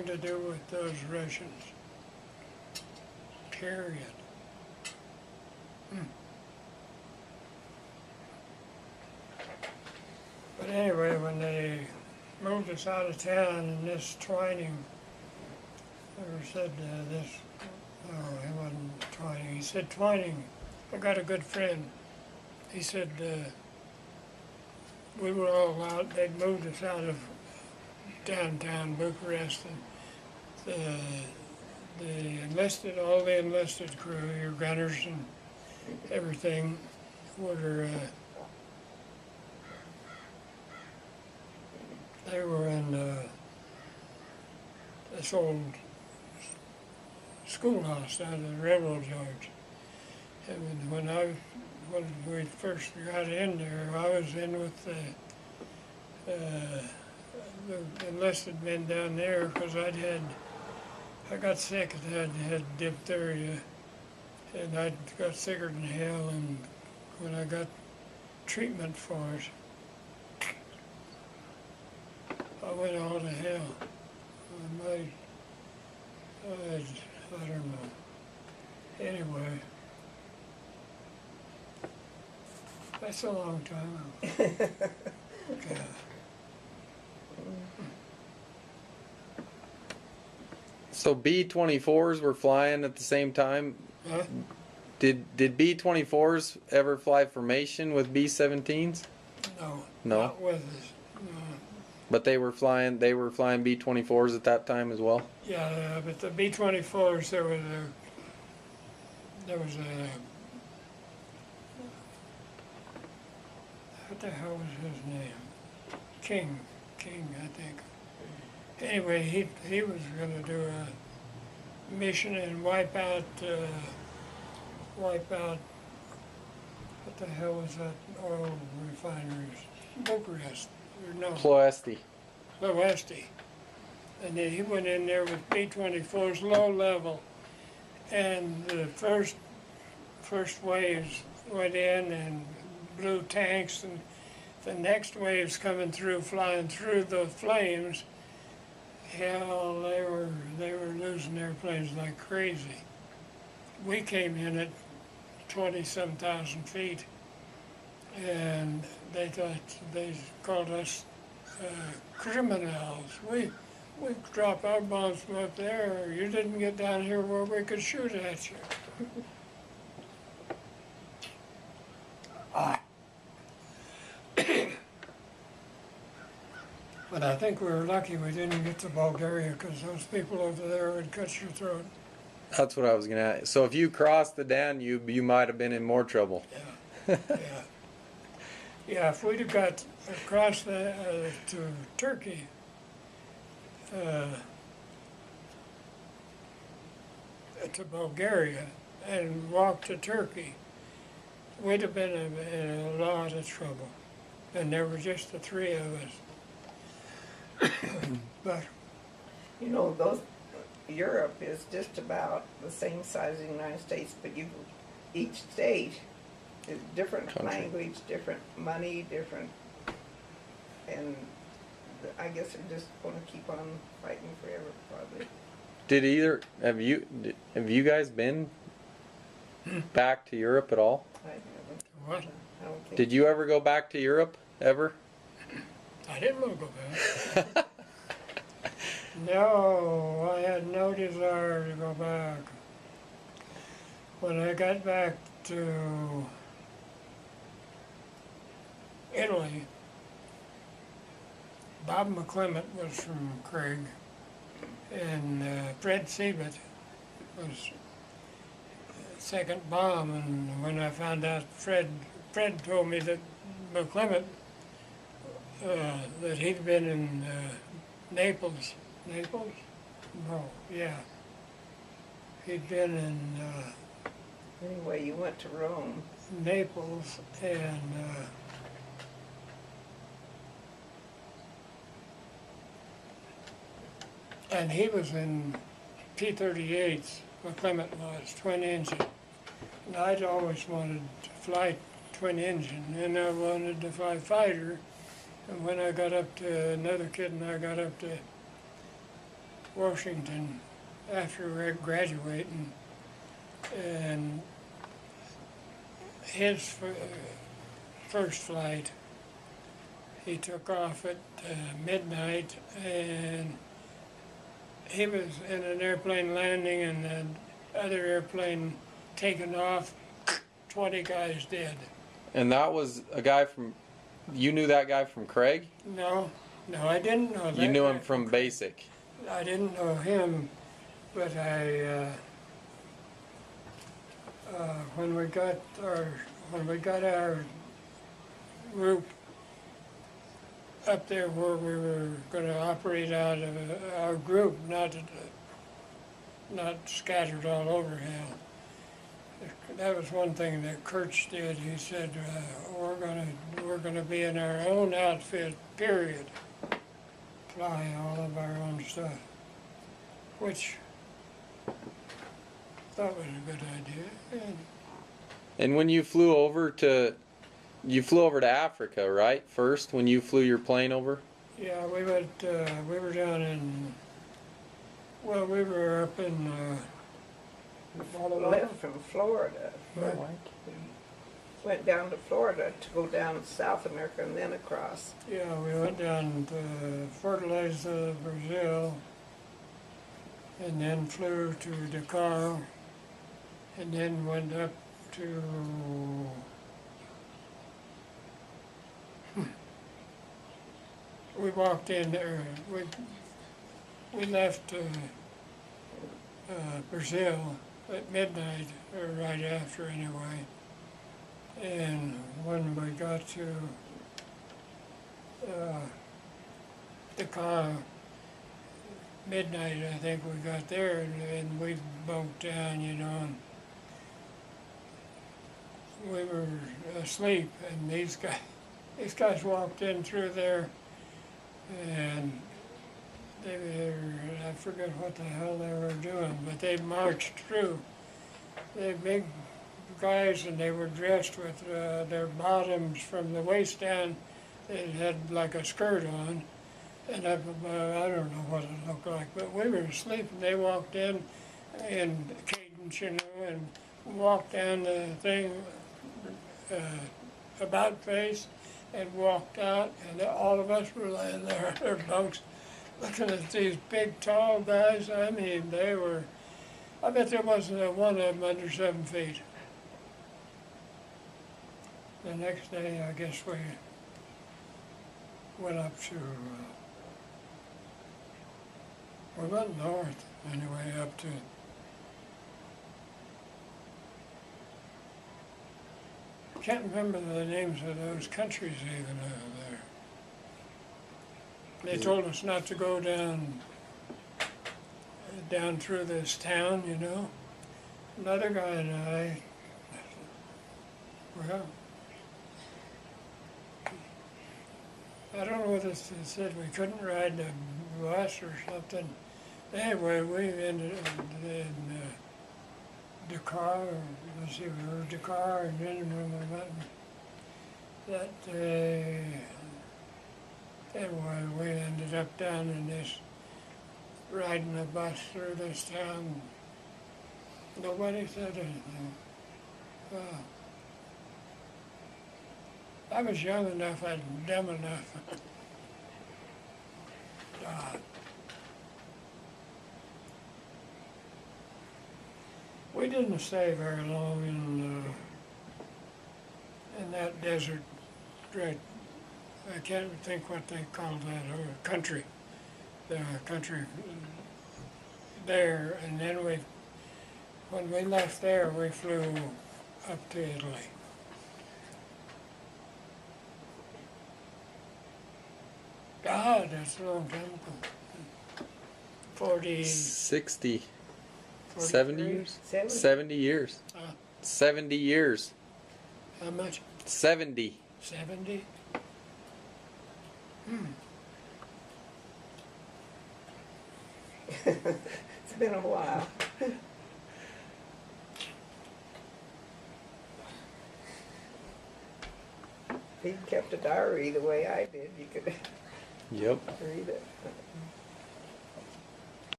to do with those Russians. Period. But anyway, when they moved us out of town, and this Twining, or said this, oh, he wasn't Twining, he said, Twining, I got a good friend. He said, we were all out, they'd moved us out of downtown Bucharest, and all the enlisted crew, your gunners and everything, were, they were in this old schoolhouse down at the railroad yards. And when we first got in there, I was in with the enlisted men down there because I got sick and had diphtheria, and I got sicker than hell, and when I got treatment for it, I went all to hell. I don't know. Anyway, that's a long time ago. God. So B-24s were flying at the same time. Huh? Did B-24s ever fly formation with B-17s? No. No. Not with us. No. But they were flying B-24s at that time as well. Yeah, but the B-24s, there was a, what the hell was his name? King, I think. Anyway, he was going to do a mission and wipe out, what the hell was that oil refineries? Bucharest, or no, Ploesti. Ploesti. And then he went in there with B-24s, low level, and the first waves went in and blew tanks, and the next waves coming through, flying through the flames. Hell, they were losing airplanes like crazy. We came in at 20-some thousand feet, and they called us criminals. We dropped our bombs from up there. You didn't get down here where we could shoot at you. But I think we were lucky we didn't get to Bulgaria, because those people over there would cut your throat. That's what I was gonna ask. So if you crossed the Danube, you might have been in more trouble. Yeah, yeah. Yeah, if we'd have got across to Turkey, to Bulgaria, and walked to Turkey, we'd have been in a lot of trouble. And there were just the three of us. But You know, Europe is just about the same size as the United States, but each state is different Country. language, different money, different, and I guess they're just going to keep on fighting forever, probably. Have you guys been back to Europe at all? I haven't. what? I don't think. Did you ever go back to Europe ever? I didn't want to go back. No, I had no desire to go back. When I got back to Italy, Bob McClement was from Craig, and Fred Siebert was second bomb. And when I found out, Fred told me that McClement, that he'd been in Naples. Naples? No, yeah. He'd been in Anyway, you went to Rome. Naples, and he was in P-38s, McClement was, twin engine. And I'd always wanted to fly twin engine, and I wanted to fly fighter. And when I got up to, another kid and I got up to Washington after graduating, and his first flight, he took off at midnight, and he was in an airplane landing and the other airplane taking off, 20 guys dead. And that was a guy from, you knew that guy from Craig? No, I didn't know that. You knew him guy. from Basic. I didn't know him, but when we got our group up there where we were going to operate out of our group, not scattered all over hell. That was one thing that Kurtz did. He said, we're gonna be in our own outfit, period. Fly all of our own stuff, which I thought was a good idea. And when you flew over to Africa, right? First, when you flew your plane over? Yeah, we were down in, well, we were up in, Left from Florida. Went down to Florida to go down to South America and then across. yeah, we went down to Fortaleza, Brazil, and then flew to Dakar, and then went up to, we walked in there, we left Brazil at midnight, or right after anyway. And when we got to Dakar, midnight I think we got there, and we bunked down, you know, and we were asleep, and these guys walked in through there, and they were, I forget what the hell they were doing, but they marched through. They're big guys, and they were dressed with their bottoms from the waist down. They had like a skirt on, and I don't know what it looked like, but we were asleep, and they walked in cadence, you know, and walked down the thing, about face, and walked out, and all of us were laying there in our bunks, looking at these big, tall guys. I mean, I bet there wasn't one of them under 7 feet. The next day, I guess we went up to, we went north anyway, up to, can't remember the names of those countries even over there. They told us not to go down through this town, you know. Another guy and I, well, I don't know whether it said we couldn't ride the bus or something. Anyway, we ended up in Dakar, let's see, we were in Dakar, and then when we went that day, anyway, we ended up down in this, riding a bus through this town. Nobody said anything. I was young enough, I was dumb enough. We didn't stay very long in that desert, right? I can't think what they called that, or country, the country there, and then when we left there, we flew up to Italy. God, that's a long time ago. 60, 43? 70 years? 70. 70 years. 70 years. How much? 70. 70? It's been a while. If he'd kept a diary the way I did, you could Yep. read it.